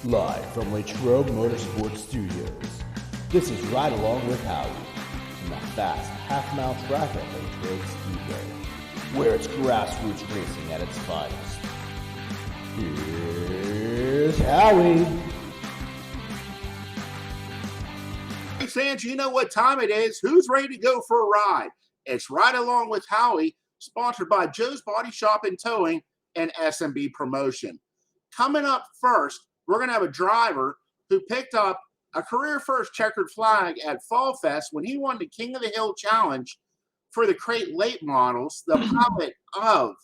Live from Latrobe Motorsports Studios, this is Ride Along with Howie, from the fast half-mile track at Latrobe Speedway, where it's grassroots racing at its finest. Here's Howie. Hey fans, you know what time it is. Who's ready to go for a ride? It's Ride Along with Howie, sponsored by Joe's Body Shop and Towing and SMB Promotion. Coming up first, we're going to have a driver who picked up a career first checkered flag at Fall Fest when he won the King of the Hill Challenge for the crate late models, the pilot of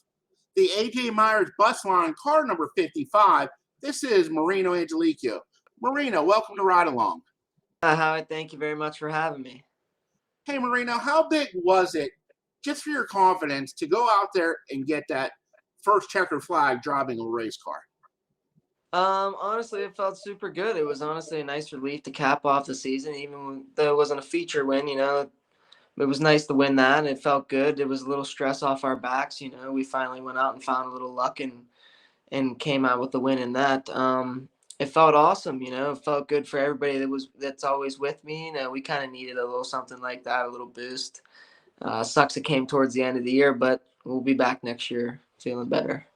the AJ Myers bus line, car number 55. This is Marino Angelicchio. Marino, welcome to Ride Along. Howie, thank you very much for having me. Hey, Marino, how big was it, just for your confidence, to go out there and get that first checkered flag driving a race car? Honestly, it felt super good. It was honestly a nice relief to cap off the season, even though it wasn't a feature win. It was nice to win that, and it felt good. It was a little stress off our backs. We finally went out and found a little luck and came out with the win in that. It felt awesome. It felt good for everybody that's always with me. We kind of needed a little something like that, a little boost. Sucks it came towards the end of the year, but we'll be back next year feeling better.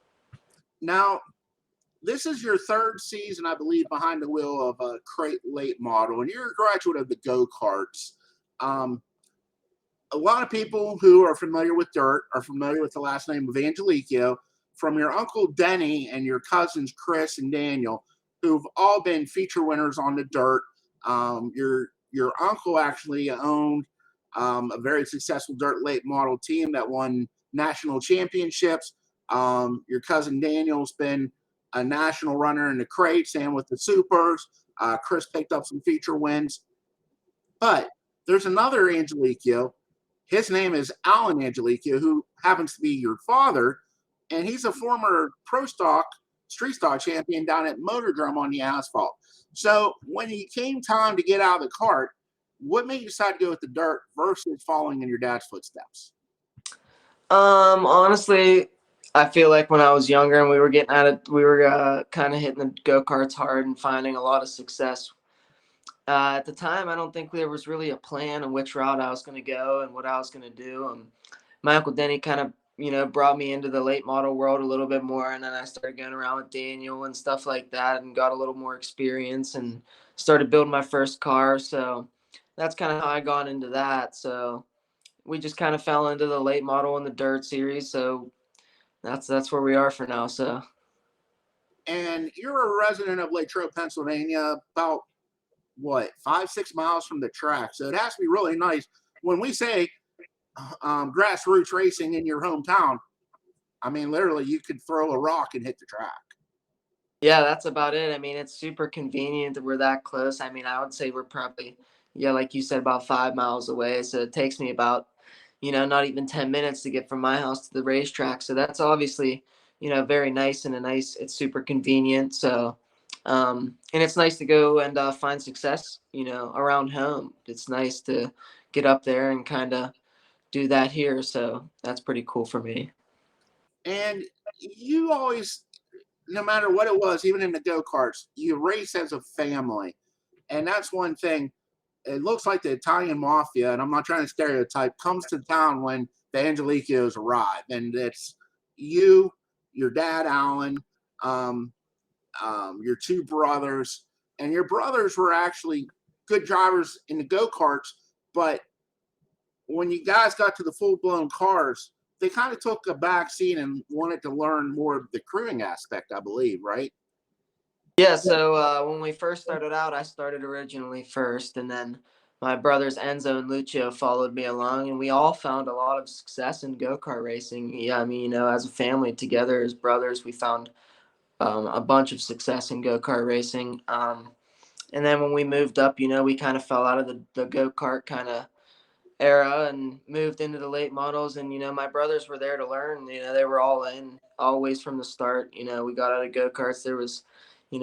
Now, this is your third season, I believe, behind the wheel of a crate late model, and you're a graduate of the go-karts. A lot of people who are familiar with dirt are familiar with the last name of Angelicchio, from your uncle Denny and your cousins Chris and Daniel, who've all been feature winners on the dirt. Your uncle actually owned a very successful dirt late model team that won national championships. Your cousin Daniel's been a national runner in the crates and with the supers. Chris picked up some feature wins. But there's another Angelicchio. His name is Alan Angelicchio, who happens to be your father, and he's a former street stock champion down at Motordrome on the asphalt. So when it came time to get out of the cart, what made you decide to go with the dirt versus following in your dad's footsteps? Honestly, I feel like when I was younger and we were getting at it, we were kind of hitting the go-karts hard and finding a lot of success. At the time, I don't think there was really a plan on which route I was going to go and what I was going to do. My Uncle Denny kind of, brought me into the late model world a little bit more. And then I started going around with Daniel and stuff like that and got a little more experience and started building my first car. So that's kind of how I got into that. So we just kind of fell into the late model and the dirt series. So that's where we are for now. So. And you're a resident of Latrobe, Pennsylvania, about 5-6 miles from the track. So it has to be really nice. When we say grassroots racing in your hometown, I mean, literally you could throw a rock and hit the track. Yeah, that's about it. I mean, it's super convenient that we're that close. I mean, I would say we're probably, like you said, about 5 miles away. So it takes me about, not even 10 minutes to get from my house to the racetrack. So that's obviously, very nice it's super convenient. So, and it's nice to go and find success, around home. It's nice to get up there and kind of do that here. So that's pretty cool for me. And you always, no matter what it was, even in the go-karts, you race as a family. And that's one thing. It looks like the Italian mafia, and I'm not trying to stereotype, comes to town when the Angelicchios arrive. And it's you, your dad, Alan, your two brothers. And your brothers were actually good drivers in the go-karts, but when you guys got to the full-blown cars, they kind of took a back seat and wanted to learn more of the crewing aspect, I believe, right? Yeah, so when we first started out, I started originally first, and then my brothers Enzo and Lucio followed me along, and we all found a lot of success in go-kart racing. Yeah, I mean, as a family together as brothers, we found a bunch of success in go-kart racing. And then when we moved up, we kind of fell out of the go-kart kind of era and moved into the late models. And, my brothers were there to learn. They were all in always from the start. We got out of go-karts. There was,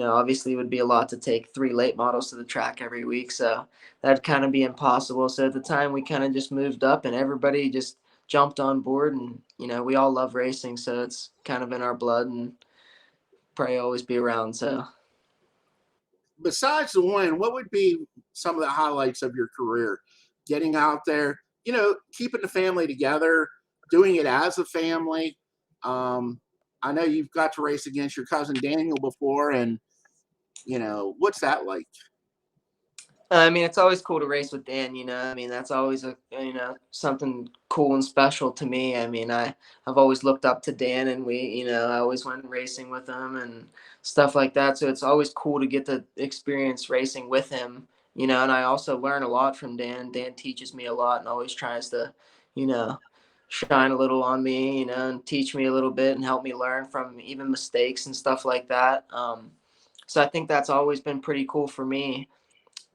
obviously it would be a lot to take 3 late models to the track every week. So that'd kind of be impossible. So at the time we kind of just moved up and everybody just jumped on board. And, we all love racing. So it's kind of in our blood and probably always be around. So. besides the win, what would be some of the highlights of your career? Getting out there, keeping the family together, doing it as a family. I know you've got to race against your cousin Daniel before, and what's that like? I mean, it's always cool to race with Dan, I mean, that's always something cool and special to me. I mean, I've always looked up to Dan, and I always went racing with him and stuff like that. So it's always cool to get to experience racing with him, and I also learn a lot from Dan. Dan teaches me a lot and always tries to, you know, shine a little on me, and teach me a little bit and help me learn from even mistakes and stuff like that. So I think that's always been pretty cool for me.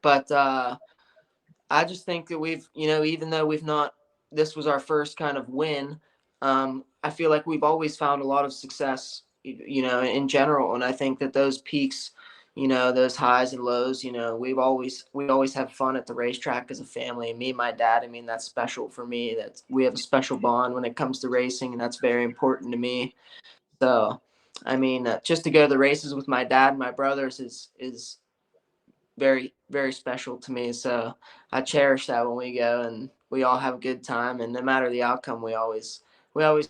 But I just think that we've, even though this was our first kind of win, I feel like we've always found a lot of success, in general. And I think that those peaks, those highs and lows, we always have fun at the racetrack as a family. And me and my dad, I mean, that's special for me. That we have a special bond when it comes to racing, and that's very important to me. So, I mean, just to go to the races with my dad and my brothers is very, very special to me. So I cherish that when we go and we all have a good time. And no matter the outcome, we always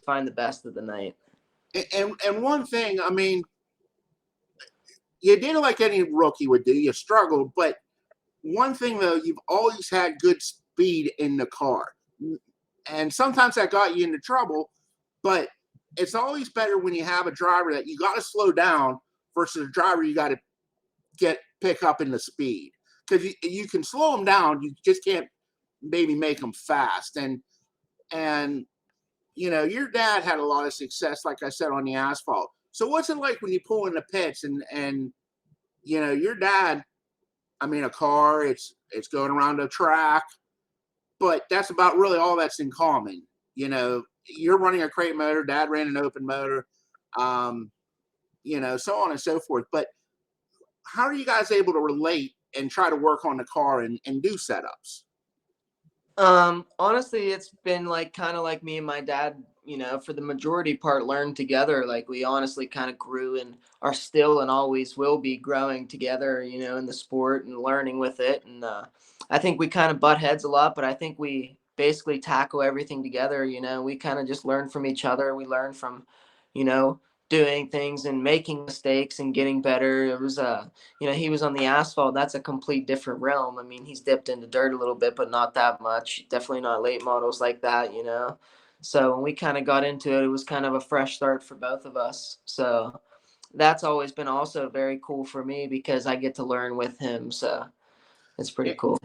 find the best of the night. And one thing, I mean, you did it like any rookie would do. You struggled, but one thing though, you've always had good speed in the car, and sometimes that got you into trouble. But it's always better when you have a driver that you got to slow down versus a driver you got to pick up in the speed, because you can slow them down, you just can't maybe make them fast. And your dad had a lot of success, like I said, on the asphalt. So what's it like when you pull in the pits and your dad, I mean, a car, it's going around a track, but that's about really all that's in common. You're running a crate motor, dad ran an open motor, so on and so forth. But how are you guys able to relate and try to work on the car and do setups? Honestly, it's been like kind of like me and my dad, for the majority part learned together. Like we honestly kind of grew and are still and always will be growing together, in the sport and learning with it. And I think we kind of butt heads a lot, but I think we basically tackle everything together. We kind of just learn from each other. We learn from, you know, doing things and making mistakes and getting better. It was he was on the asphalt. That's a complete different realm. I mean, he's dipped into dirt a little bit, but not that much. Definitely not late models like that. So when we kind of got into it, it was kind of a fresh start for both of us. So that's always been also very cool for me because I get to learn with him. So it's pretty cool.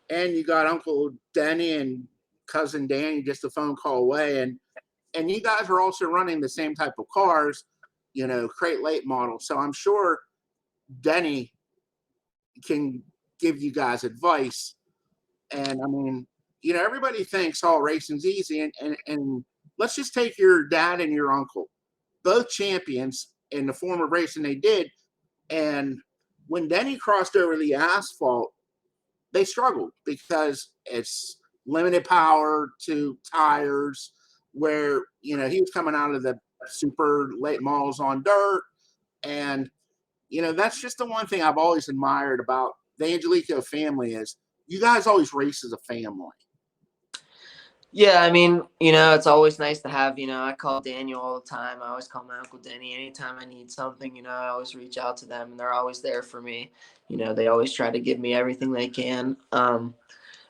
And you got Uncle Denny and cousin Danny just a phone call away, and you guys are also running the same type of cars, crate late model. So I'm sure Denny can give you guys advice. And I mean, everybody thinks all racing's easy, and let's just take your dad and your uncle, both champions in the form of racing they did. And when Denny crossed over the asphalt, they struggled because it's limited power to tires, where he was coming out of the super late models on dirt. And that's just the one thing I've always admired about the Angelicchio family is you guys always race as a family. Yeah, I mean, it's always nice to have, I call Daniel all the time. I always call my Uncle Denny anytime I need something, I always reach out to them and they're always there for me. They always try to give me everything they can.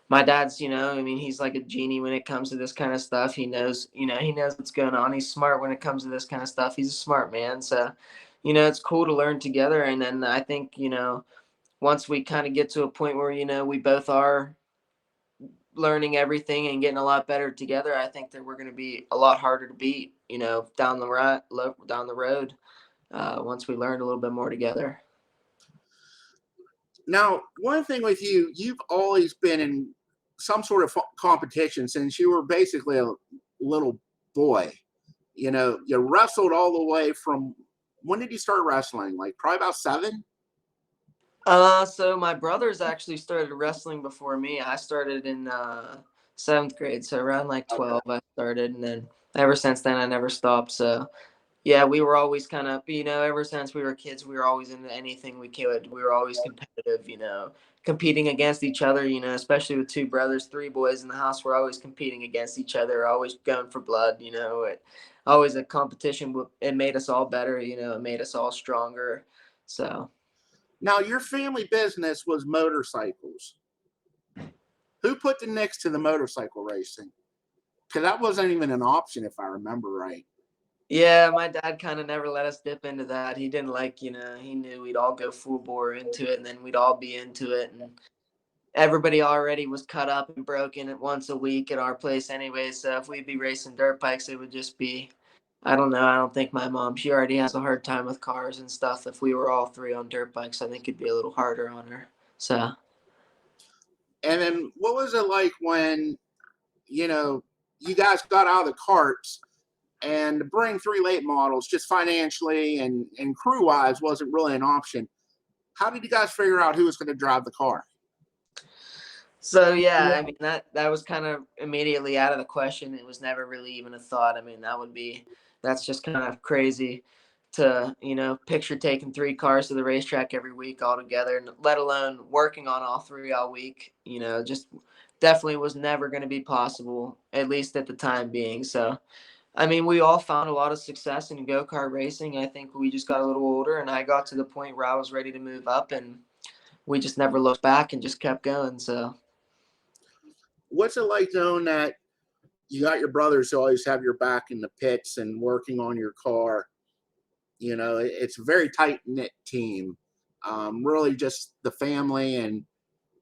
My dad's, I mean, he's like a genie when it comes to this kind of stuff. He knows what's going on. He's smart when it comes to this kind of stuff. He's a smart man. So, it's cool to learn together. And then I think, once we kind of get to a point where, we both are learning everything and getting a lot better together, I think that we're going to be a lot harder to beat, down the road, once we learn a little bit more together. Now, one thing with you, you've always been in some sort of competition since you were basically a little boy. You wrestled all the way from, when did you start wrestling? Like probably about 7? So my brothers actually started wrestling before me. I started in 7th grade, so around like 12 I started, and then ever since then I never stopped. So Yeah, we were always kind of, ever since we were kids, we were always into anything we could. We were always competitive, competing against each other, especially with two brothers, three boys in the house. We're always competing against each other, always going for blood, always a competition. It made us all better, it made us all stronger. So. Now, your family business was motorcycles. Who put the next to the motorcycle racing? Because that wasn't even an option, if I remember right. Yeah, my dad kind of never let us dip into that. He didn't like, he knew we'd all go full bore into it, and then we'd all be into it. And everybody already was cut up and broken at once a week at our place anyway. So if we'd be racing dirt bikes, it would just be, I don't know. I don't think my mom, she already has a hard time with cars and stuff. If we were all three on dirt bikes, I think it'd be a little harder on her. So. And then what was it like when, you guys got out of the carts and to bring three late models just financially and crew wise wasn't really an option? How did you guys figure out who was going to drive the car? So yeah, I mean that was kind of immediately out of the question. It was never really even a thought. I mean, that's just kind of crazy to, picture taking three cars to the racetrack every week all together, and let alone working on all three all week. Just definitely was never going to be possible, at least at the time being. So, I mean, we all found a lot of success in go-kart racing. I think we just got a little older, and I got to the point where I was ready to move up, and we just never looked back and just kept going. So. What's it like knowing that you got your brothers who always have your back in the pits and working on your car? It's a very tight knit team. Really, just the family and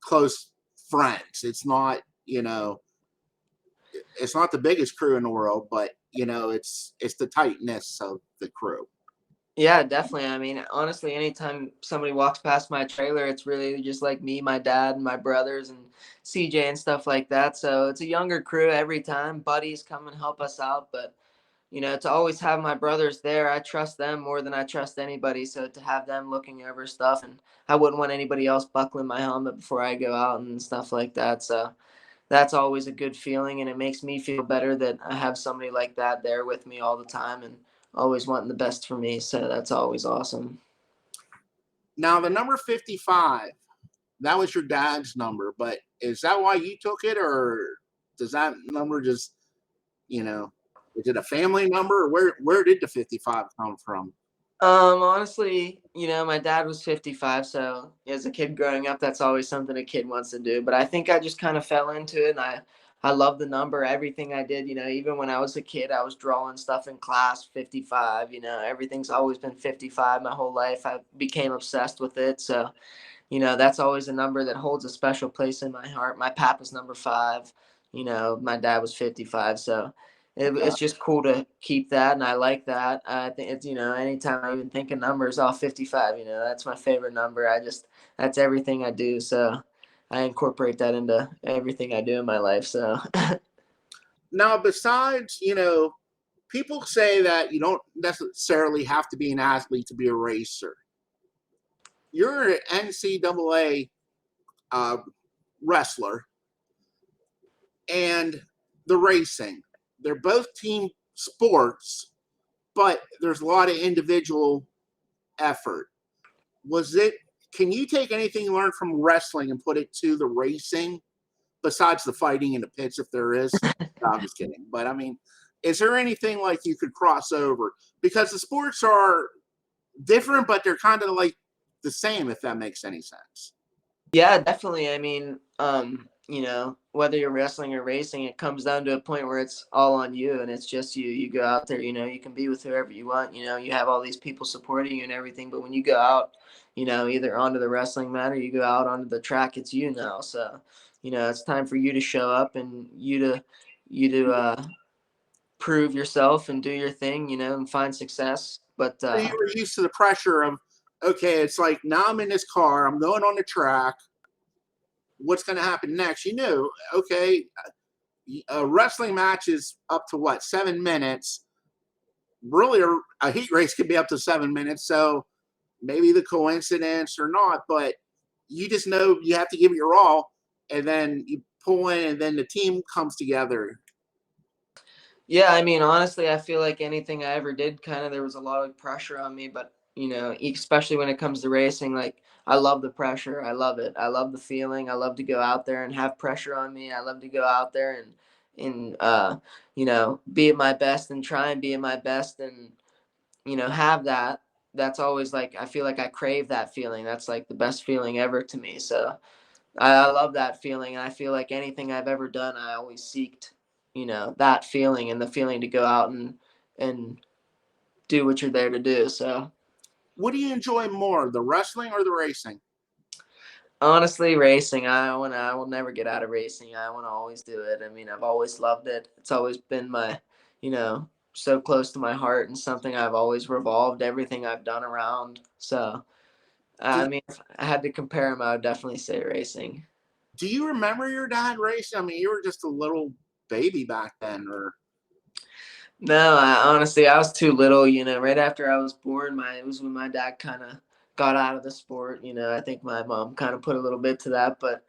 close friends. It's not the biggest crew in the world, but it's the tightness of the crew. Yeah, definitely. I mean, honestly, anytime somebody walks past my trailer, it's really just like me, my dad, and my brothers, and CJ and stuff like that. So it's a younger crew every time. Buddies come and help us out. But, to always have my brothers there, I trust them more than I trust anybody. So to have them looking over stuff, and I wouldn't want anybody else buckling my helmet before I go out and stuff like that. So that's always a good feeling, and it makes me feel better that I have somebody like that there with me all the time and always wanting the best for me. So that's always awesome. Now, the number 55, that was your dad's number, but is that why you took it, or does that number just, is it a family number, or where did the 55 come from? Honestly, my dad was 55, so as a kid growing up, that's always something a kid wants to do. But I think I just kind of fell into it, and I love the number. Everything I did, even when I was a kid, I was drawing stuff in class, 55. Everything's always been 55 my whole life. I became obsessed with it, so that's always a number that holds a special place in my heart. My papa's number 5. My dad was 55, so it's just cool to keep that, and I like that. I think it's, anytime I even think of numbers, 55, that's my favorite number. That's everything I do, so I incorporate that into everything I do in my life, so. Now, besides, people say that you don't necessarily have to be an athlete to be a racer. You're an NCAA wrestler, and the racing. They're both team sports, but there's a lot of individual effort. Can you take anything you learned from wrestling and put it to the racing, besides the fighting in the pits, if there is? No, I'm just kidding. But I mean, is there anything like you could cross over? Because the sports are different, but they're kind of like the same, if that makes any sense. Yeah, definitely. I mean, whether you're wrestling or racing, it comes down to a point where it's all on you, and it's just you. You go out there, you can be with whoever you want. You have all these people supporting you and everything, but when you go out, either onto the wrestling mat or you go out onto the track, it's you now. So, it's time for you to show up and you to prove yourself and do your thing, and find success. But So you were used to the pressure of, okay, it's like now I'm in this car, I'm going on the track. What's going to happen next? Okay, a wrestling match is up to what, 7 minutes? Really, a heat race could be up to 7 minutes. So maybe the coincidence or not, but you just know you have to give it your all, and then you pull in, and then the team comes together. Yeah, I mean, honestly, I feel like anything I ever did, kind of, there was a lot of pressure on me. But especially when it comes to racing, like I love the pressure. I love it. I love the feeling. I love to go out there and have pressure on me. I love to go out there and be at my best and try and be at my best and have that. That's always like I feel like I crave that feeling. That's like the best feeling ever to me. So I love that feeling, and I feel like anything I've ever done, I always seeked, that feeling and the feeling to go out and do what you're there to do. So What do you enjoy more, the wrestling or the racing? honestly, racing, I will never get out of racing. I want to always do it. I mean, I've always loved it. It's always been so close to my heart and something I've always revolved everything I've done around. So I Do, mean, if I had to compare them, I would definitely say racing. do you remember your dad racing? I mean, you were just a little baby back then, or No, honestly, I was too little. Right after I was born, it was when my dad kind of got out of the sport. I think my mom kind of put a little bit to that, but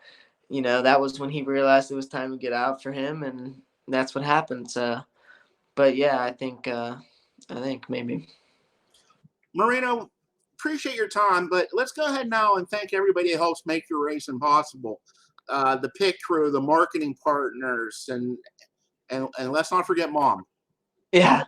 that was when he realized it was time to get out for him, and that's what happened. So, but yeah, I think maybe. Marino, appreciate your time, but let's go ahead now and thank everybody that helps make your racing possible. The pit crew, the marketing partners, and let's not forget mom. Yeah.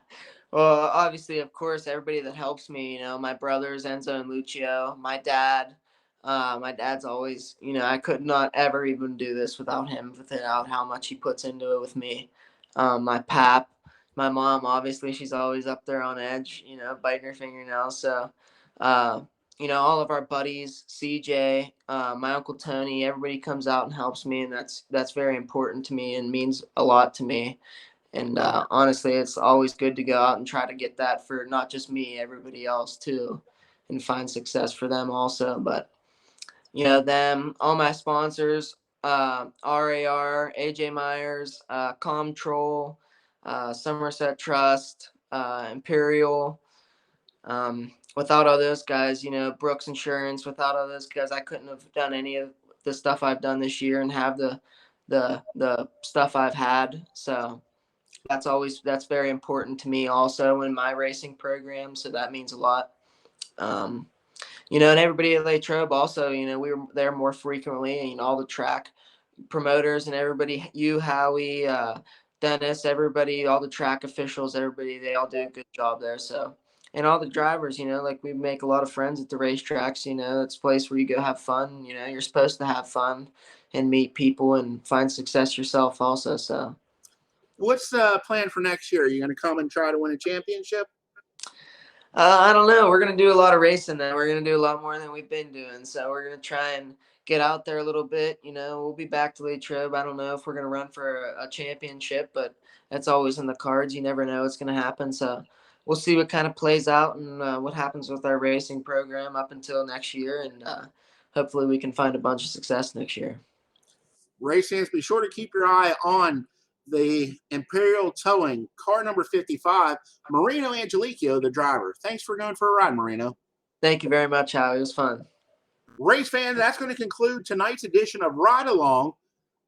Well, obviously, of course, everybody that helps me, my brothers, Enzo and Lucio, my dad. My dad's always, I could not ever even do this without him, without how much he puts into it with me. My pap, my mom, obviously, she's always up there on edge, biting her fingernails. So, uh, all of our buddies, CJ, my uncle Tony, everybody comes out and helps me, and that's very important to me and means a lot to me. And honestly, it's always good to go out and try to get that for not just me, everybody else too, and find success for them also. But them, all my sponsors, RAR, AJ Myers, Comtrol, Somerset Trust, Imperial. Without all those guys, Brooks Insurance. Without all those guys, I couldn't have done any of the stuff I've done this year and have the stuff I've had. So that's very important to me also in my racing program. So that means a lot. Um, and everybody at Latrobe also, we were there more frequently, and all the track promoters and everybody, you, Howie, Dennis, everybody, all the track officials, everybody, they all do a good job there. So, and all the drivers, like we make a lot of friends at the racetracks. It's a place where you go have fun. You're supposed to have fun and meet people and find success yourself also. So. What's the plan for next year? Are you going to come and try to win a championship? I don't know. We're gonna do a lot of racing now. We're gonna do a lot more than we've been doing. So we're gonna try and get out there a little bit. We'll be back to Latrobe. I don't know if we're gonna run for a championship, but that's always in the cards. You never know what's gonna happen. So we'll see what kind of plays out and what happens with our racing program up until next year, and hopefully we can find a bunch of success next year. Race fans, be sure to keep your eye on the Imperial Towing, car number 55, Marino Angelicchio, the driver. Thanks for going for a ride, Marino. Thank you very much, Howie. It was fun. Race fans, that's going to conclude tonight's edition of Ride Along.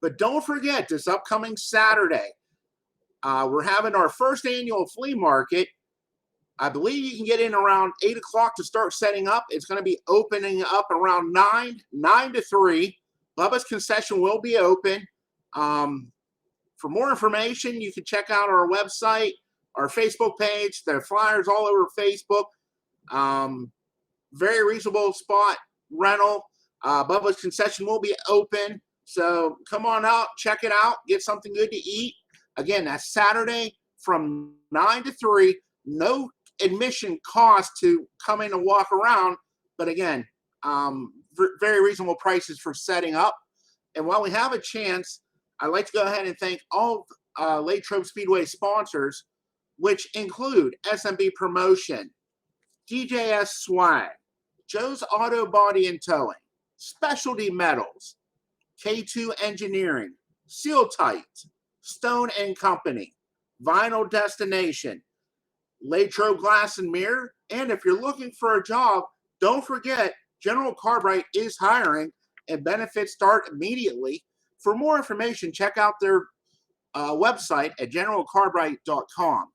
But don't forget, this upcoming Saturday, we're having our first annual flea market. I believe you can get in around 8 o'clock to start setting up. It's going to be opening up around 9 to 3. Bubba's concession will be open. For more information, you can check out our website, our Facebook page. There are flyers all over Facebook. Very reasonable spot rental. Bubba's concession will be open. So come on out, check it out, get something good to eat. Again, that's Saturday from 9 to 3. No admission cost to come in and walk around. But again, very reasonable prices for setting up. And while we have a chance, I'd like to go ahead and thank all Latrobe Speedway sponsors, which include SMB Promotion, DJS Swag, Joe's Auto Body and Towing, Specialty Metals, K2 Engineering, Seal Tight, Stone and Company, Vinyl Destination, Latrobe Glass and Mirror, and if you're looking for a job, don't forget General Carbright is hiring and benefits start immediately. For more information, check out their website at generalcarbright.com.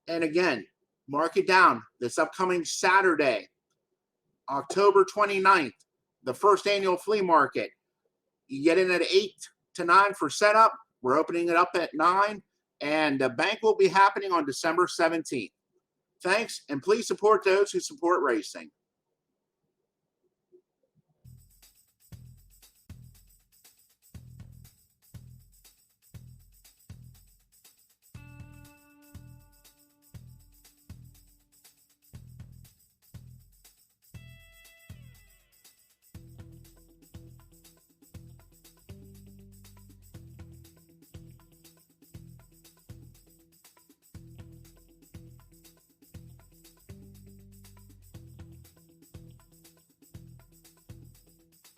And again, mark it down. This upcoming Saturday, October 29th, the first annual flea market. You get in at 8 to 9 for setup. We're opening it up at 9, and the bank will be happening on December 17th. Thanks, and please support those who support racing.